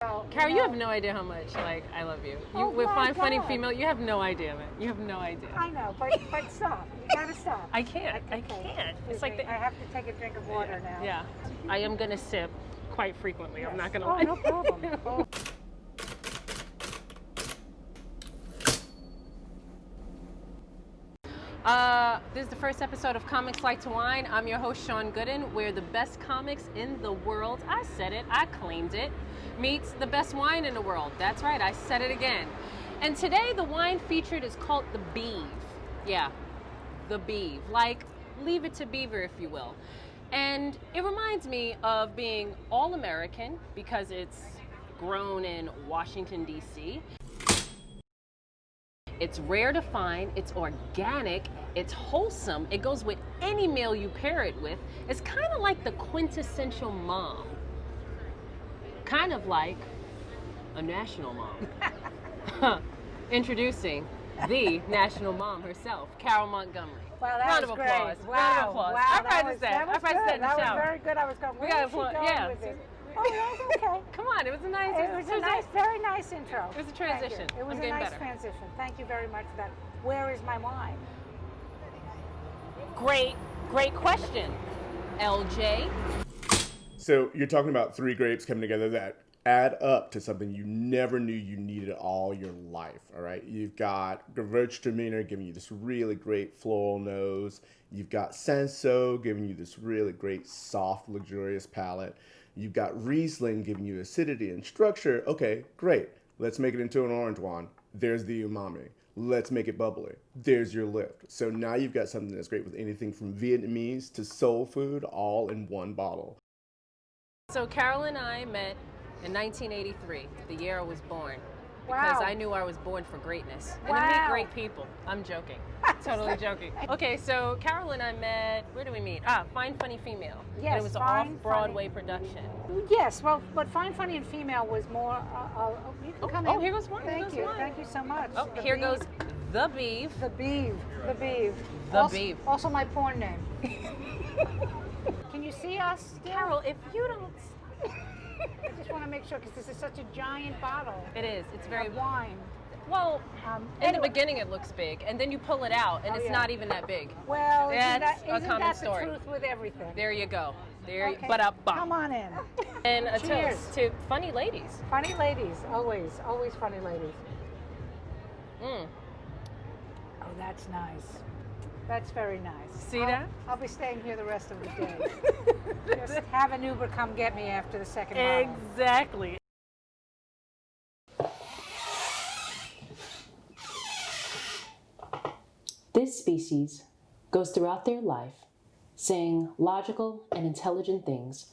Carol, you have no idea how much I love you. With Fine Funny Female, you have no idea, man. You have no idea. I know, but stop. You gotta stop. I can't. I can't. It's like I have to take a drink of water now. Yeah. I am gonna sip quite frequently. Yes. I'm not gonna lie. lie. No problem. Oh. This is the first episode of Comics Like to Wine. I'm your host, Sean Gooden, where the best comics in the world, I said it, I claimed it, meets the best wine in the world. That's right, I said it again. And today the wine featured is called the Beav. Yeah, the Beav. Like, leave it to Beaver, if you will. And it reminds me of being all-American because it's grown in Washington, D.C. It's rare to find, it's organic, it's wholesome, it goes with any meal you pair it with. It's kind of like the quintessential mom. Kind of like a national mom. Introducing the national mom herself, Carol Montgomery. Wow, that Round was of great. applause. Wow, Round of applause. wow, I practiced that. Was I practiced that in the That shower. was very good. I was going, where is she going with it? Oh, that was okay. Come on, it was a nice. It was a nice, very nice intro. It was a transition. It was a nice transition. Thank you very much for that. Where is my wine? Great question, LJ. So you're talking about three grapes coming together that add up to something you never knew you needed all your life, all right? You've got 𝙲𝚘𝚘 giving you this really great floral nose. You've got 𝚘𝚘𝚒𝚑 giving you this really great, soft, luxurious palate. You've got Riesling giving you acidity and structure. Okay, great. Let's make it into an orange wine. There's the umami. Let's make it bubbly. There's your lift. So now you've got something that's great with anything from Vietnamese to soul food all in one bottle. So Carol and I met in 1983, the year I was born. Because I knew I was born for greatness and to meet great people. I'm joking. Totally joking. Okay, so Carol and I met, where do we meet? Fine Funny Female. Yes, and it was an off-Broadway production. Yes, well, but Fine Funny and Female was more, you can come in. Oh, here goes one. Thank you so much. Oh, here goes the Beav. The Beav. The Beav. The Beav. Also my porn name. Can you see us? Carol, if you don't... I just want to make sure, because this is such a giant bottle. It is. It's very... Of wine. Well, in the beginning it looks big, and then you pull it out, and it's not even that big. Well, isn't that the truth with everything? There you go. Okay. Ba-da-bum. Come on in. And a Cheers. toast to funny ladies. Funny ladies, always funny ladies. Oh, that's nice. That's very nice. See that? I'll be staying here the rest of the day. Just have an Uber come get me after the second bottle. Exactly. This species goes throughout their life saying logical and intelligent things,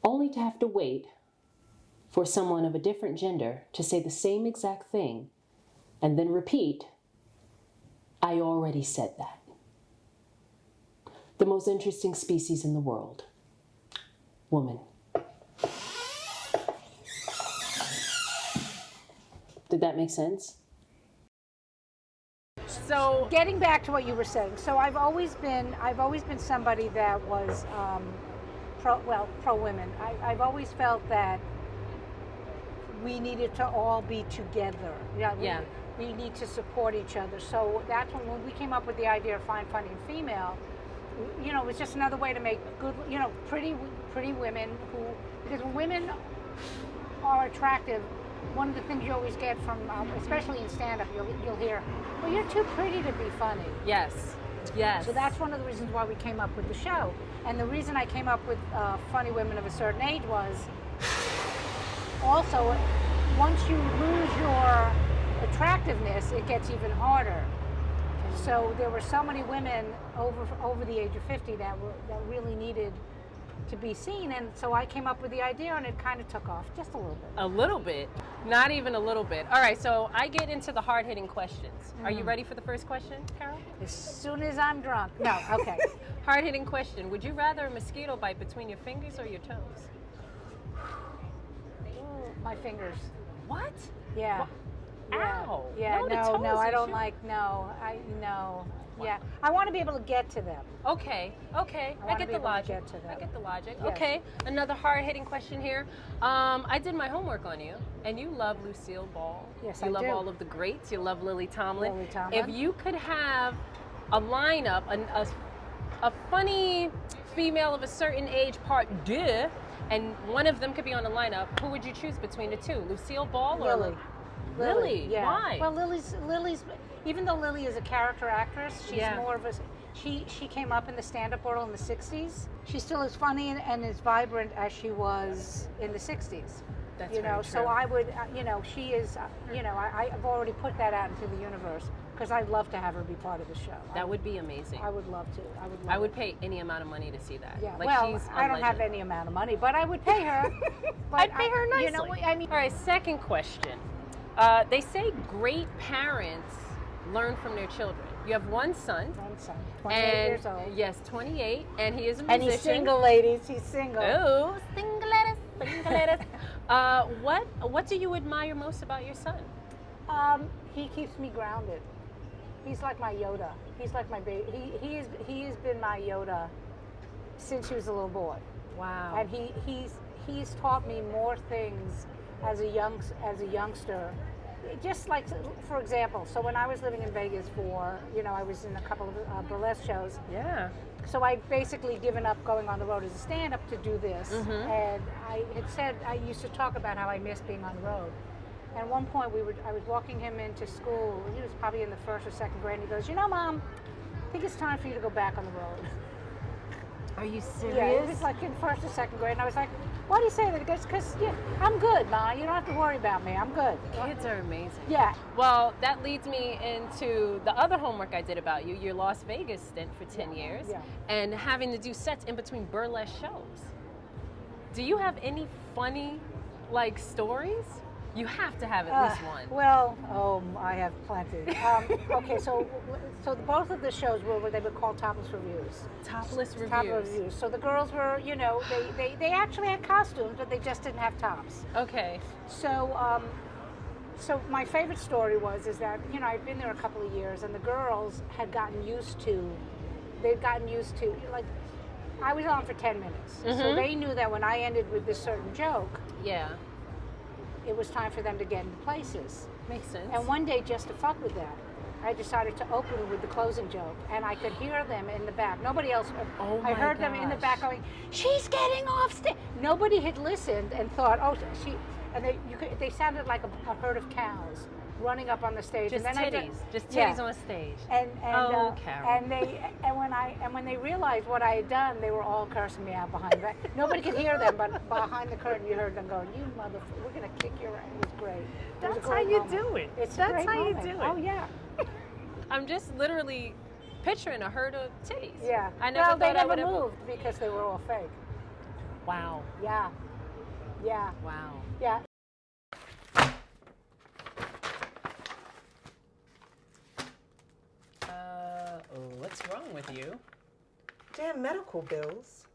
only to have to wait for someone of a different gender to say the same exact thing and then repeat, "I already said that." The most interesting species in the world, woman. Did that make sense? So getting back to what you were saying, so I've always been somebody that was pro women. I've always felt that we needed to all be together. We need to support each other. So that's when we came up with the idea of Fine Funny and Female. You know, it was just another way to make good, pretty women who, because when women are attractive, one of the things you always get from, especially in stand-up, you'll hear, well, you're too pretty to be funny. Yes. So that's one of the reasons why we came up with the show. And the reason I came up with Funny Women of a Certain Age was also, once you lose your attractiveness, it gets even harder. So there were so many women over the age of 50 that really needed to be seen, and so I came up with the idea, and it kind of took off just a little bit. A little bit, not even a little bit. All right, so I get into the hard-hitting questions. Are you ready for the first question, Carol? As soon as I'm drunk. No, okay. Hard-hitting question: would you rather a mosquito bite between your fingers or your toes? My fingers. What? Yeah. Ow. Yeah. No, the No, toes I you don't should- like. No, I no. Yeah, I want to be able to get to them. Okay. I wanna get be the able to logic. get to them. I get the logic. Yes. Okay, another hard-hitting question here. I did my homework on you, and you love Lucille Ball. Yes, you I love do. all of the greats. You love Lily Tomlin. Lily Tomlin. If you could have a lineup, a funny female of a certain age, part deux, and one of them could be on the lineup, who would you choose between the two? Lucille Ball or Lily. Lily? Yeah. Why? Well, Lily's, even though Lily is a character actress, she's Yeah. more of a, she came up in the stand-up world in the 60s. She's still as funny and as vibrant as she was in the 60s. That's you know, very so true. I would, she is, I've already put that out into the universe because I'd love to have her be part of the show. That would be amazing. I would love to. I would pay any amount of money to see that. Yeah. Like, well, she's a I don't have legend. any amount of money, but I would pay her. But I'd pay her nicely. You know, I mean, All right, second question. They say great parents learn from their children. You have one son. one son, 28 And years old. yes, 28, and he is a musician. And he's single, ladies. He's single. Oh, singletus. What do you admire most about your son? He keeps me grounded. He's like my Yoda. He's like my baby. He has been my Yoda since he was a little boy. Wow. And he's taught me more things as a youngster. Just like, for example, so when I was living in Vegas I was in a couple of burlesque shows. Yeah. So I basically given up going on the road as a stand-up to do this. And I had said, I used to talk about how I miss being on the road. And at one point I was walking him into school. He was probably in the first or second grade. And he goes, Mom, I think it's time for you to go back on the road. Are you serious? Yeah, it was like in first or second grade. And I was like, why do you say that? He goes, because I'm good, Ma. You don't have to worry about me. I'm good. Kids are amazing. Yeah. Well, that leads me into the other homework I did about you, your Las Vegas stint for 10 years, yeah. and having to do sets in between burlesque shows. Do you have any funny, stories? You have to have at least one. Well, I have plenty. Okay, so both of the shows were what they would call topless reviews. Topless reviews. Topless reviews. So the girls were, they actually had costumes, but they just didn't have tops. Okay. So, so my favorite story is that, I'd been there a couple of years, and the girls had gotten used to, I was on for 10 minutes. So they knew that when I ended with this certain joke, Yeah. it was time for them to get into places. Makes sense. And one day, just to fuck with that, I decided to open with the closing joke, and I could hear them in the back. Nobody else. Oh I my heard them in the back gosh. going, "She's getting off stage." Nobody had listened and thought, "Oh, she." And they sounded like a herd of cows running up on the stage. Just and then titties on stage. And Carol. and when they realized what I had done, they were all cursing me out behind the back. Nobody could hear them, but behind the curtain, you heard them going, "You motherfucker, we're gonna kick your ass." It was great. It was a That's how great you moment. do it. It's a That's great how you moment. do it. Oh yeah. I'm just literally picturing a herd of titties. Yeah. I never well, they thought I would never ever. moved because they were all fake. Wow. Yeah. Yeah. Wow. Yeah. What's wrong with you? Damn medical bills.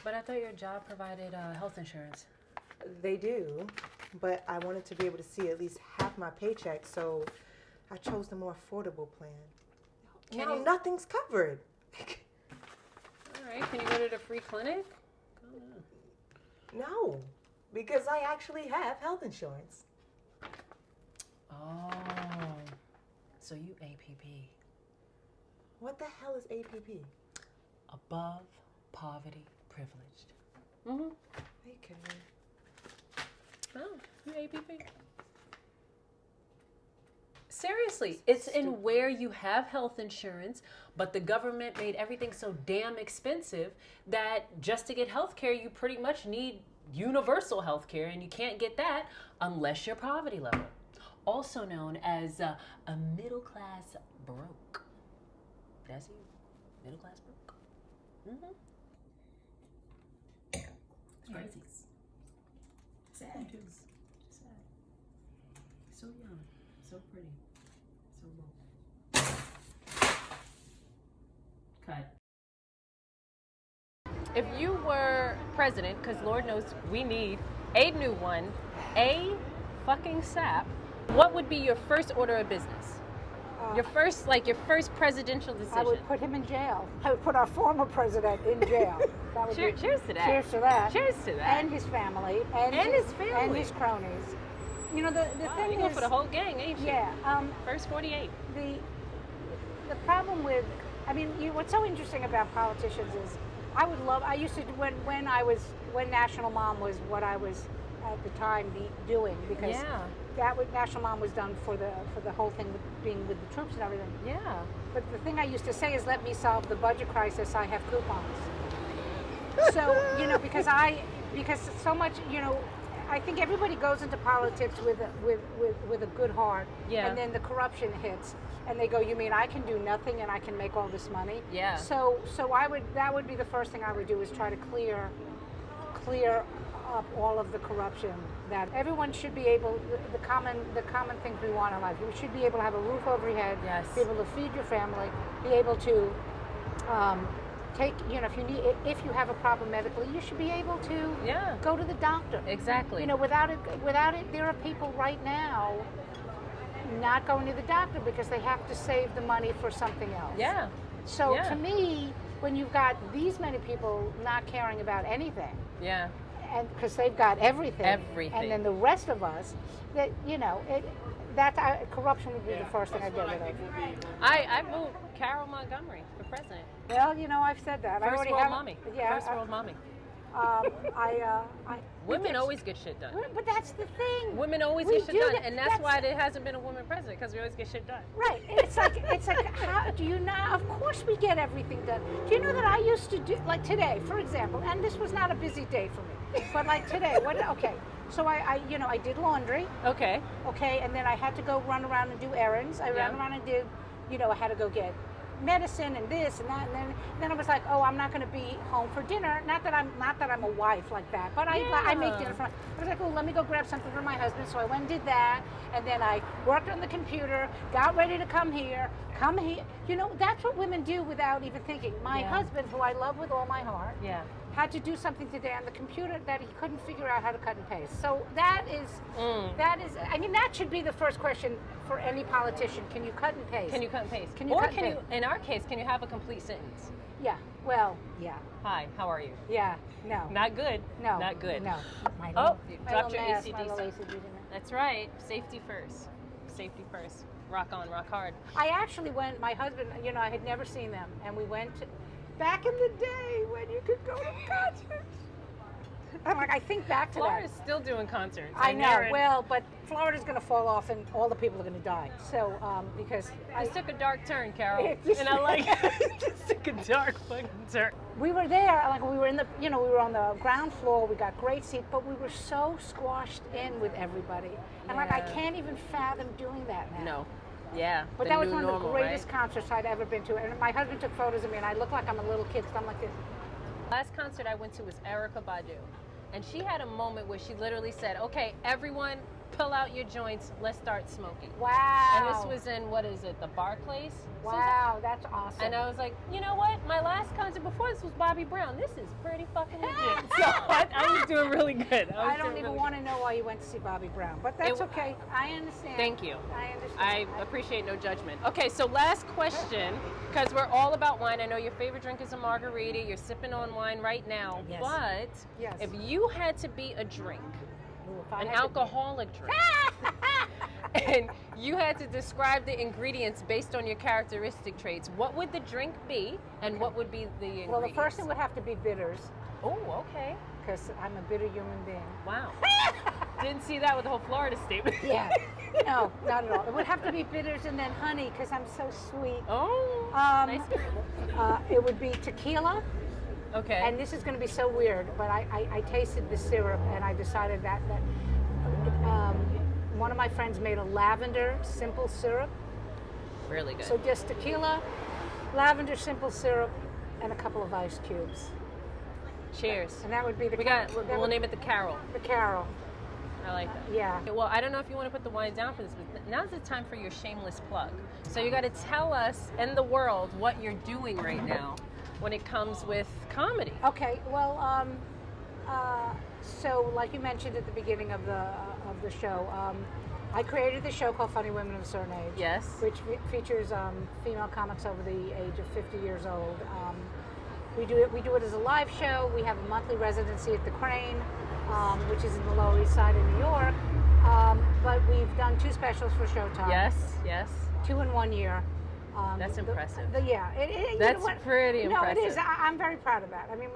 But I thought your job provided health insurance. They do, but I wanted to be able to see at least half my paycheck, so I chose the more affordable plan. Now nothing's covered. All right. Can you go to the free clinic? No, because I actually have health insurance. Oh. So you APP. What the hell is APP? Above poverty privileged. Are you kidding me? Oh, you APP. Seriously, it's in where you have health insurance, but the government made everything so damn expensive that just to get health care, you pretty much need universal health care, and you can't get that unless you're poverty level. Also known as a middle class broke. That's you. Middle class broke. It's crazy. Sad too. Sad. So young. So pretty. So low. Cut. If you were president, because Lord knows we need a new one, a fucking sap, what would be your first order of business? Your first presidential decision. I would put him in jail. I would put our former president in jail. That would Cheers to that. Cheers to that. Cheers to that. And his family. And his family. And his cronies. You know, the thing you is... go for the whole gang, ain't you? Yeah. First 48. The problem with... I mean, what's so interesting about politicians is I used to, when National Mom was what I was at the time doing, because National Mom was done for the whole thing with being with the troops and everything. Yeah. But the thing I used to say is, let me solve the budget crisis, I have coupons. So, you know, because so much, you know, I think everybody goes into politics with a good heart, and then the corruption hits, and they go, "You mean I can do nothing and I can make all this money?" Yeah. So that would be the first thing I would do, is try to clear up all of the corruption. That everyone should be able, the common things we want in life. You should be able to have a roof over your head, be able to feed your family, be able to take, you know, if you have a problem medically, you should be able to go to the doctor. Exactly. You know, without it, there are people right now not going to the doctor because they have to save the money for something else. Yeah. So to me, when you've got these many people not caring about anything, and because they've got everything, and then the rest of us, that, you know, corruption would be the first thing I'd get rid of. I moved Carol Montgomery for president. Well, you know, I've said that. First world mommy. Yeah. First world mommy. Women always get shit done. But that's the thing. Women always get shit done, and that's why there hasn't been a woman president, because we always get shit done. Right. It's like, how do you not? Of course we get everything done. Do you know that I used to do, like today, for example, and this was not a busy day for me, but like today, okay. So I did laundry. Okay. Okay, and then I had to go run around and do errands. I ran around and did, I had to go get medicine and this and that, and then I was like, oh, I'm not going to be home for dinner. Not that I'm a wife like that, but I make dinner for. I was like, oh, let me go grab something for my husband. So I went and did that, and then I worked on the computer, got ready to come here. You know, that's what women do without even thinking. My husband, who I love with all my heart, had to do something today on the computer that he couldn't figure out how to cut and paste. So that is, I mean, that should be the first question for any politician. Can you cut and paste? Can you cut and paste? In our case, can you have a complete sentence? Yeah, well, yeah. Hi, how are you? Yeah, no. Not good. No. Not good. No. You dropped your ACDC. That's right. Safety first. Safety first. Rock on, rock hard. I actually went, my husband, I had never seen them, and we went back in the day when you could go to concerts. I'm like, I think back to Florida's still doing concerts. I know, well, but Florida's going to fall off and all the people are going to die. So, because... It took a dark turn, Carol. And I like it. Just took a dark fucking turn. We were there, like we were in the, we were on the ground floor, we got great seats, but we were so squashed in with everybody. And like, I can't even fathom doing that now. No. Yeah. But that was one of the greatest concerts I'd ever been to. And my husband took photos of me, and I look like I'm a little kid, because I'm like this. Last concert I went to was Erykah Badu. And she had a moment where she literally said, okay, everyone, pull out your joints, let's start smoking. Wow. And this was in, what is it, the Barclays? Wow, that's awesome. And I was like, you know what? My last concert before this was Bobby Brown. This is pretty fucking legit. So I was doing really good. I don't even want to know why you went to see Bobby Brown, but that's okay. I understand. Thank you. I understand. I appreciate no judgment. Okay, so last question, because we're all about wine. I know your favorite drink is a margarita. You're sipping on wine right now. Yes. But if you had to be a drink, an alcoholic drink, and you had to describe the ingredients based on your characteristic traits, what would the drink be, and what would be the ingredients? Well, the first thing would have to be bitters. Oh, okay. Because I'm a bitter human being. Wow. Didn't see that with the whole Florida statement. Yeah. No, not at all. It would have to be bitters and then honey, because I'm so sweet. Oh, nice. It would be tequila. Okay. And this is going to be so weird, but I tasted the syrup, and I decided that one of my friends made a lavender simple syrup. Really good. So just tequila, lavender simple syrup, and a couple of ice cubes. Cheers. And that would be the... We'll name it the Carol. The Carol. I like that. Yeah. Well, I don't know if you want to put the wine down for this, but now's the time for your shameless plug. So you got to tell us and the world what you're doing right now when it comes with comedy. Okay. Well, so like you mentioned at the beginning of the show, I created the show called Funny Women of a Certain Age. Yes. Which features female comics over the age of 50 years old. We do it as a live show. We have a monthly residency at the Crane, which is in the Lower East Side of New York. But we've done 2 specials for Showtime. Yes, yes. 2 in 1 year. That's impressive. Yeah, That's pretty impressive. No, it is. I'm very proud of that. I mean,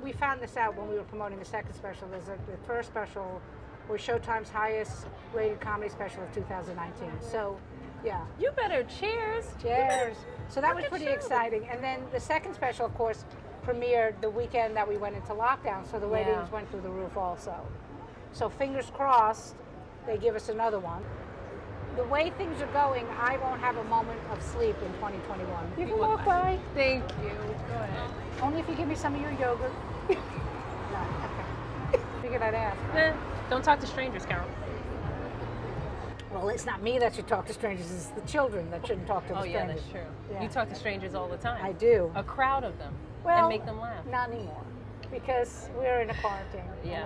we found this out when we were promoting the second special. The first special was Showtime's highest rated comedy special of 2019. So, yeah. You better cheers. Cheers. So that was Look at pretty you. exciting. And then the second special, of course, premiered the weekend that we went into lockdown. So the ratings went through the roof also. So fingers crossed, they give us another one. The way things are going, I won't have a moment of sleep in 2021. You can walk by. Thank you. Go ahead. Only if you give me some of your yogurt. No, okay. Figured I'd ask. Don't talk to strangers, Carol. Well, it's not me that should talk to strangers. It's the children that shouldn't talk to the Oh, yeah, strangers. that's true. Yeah. You talk to strangers all the time. I do. A crowd of them. Well, and make them laugh. not anymore, because we're in a quarantine. Yeah.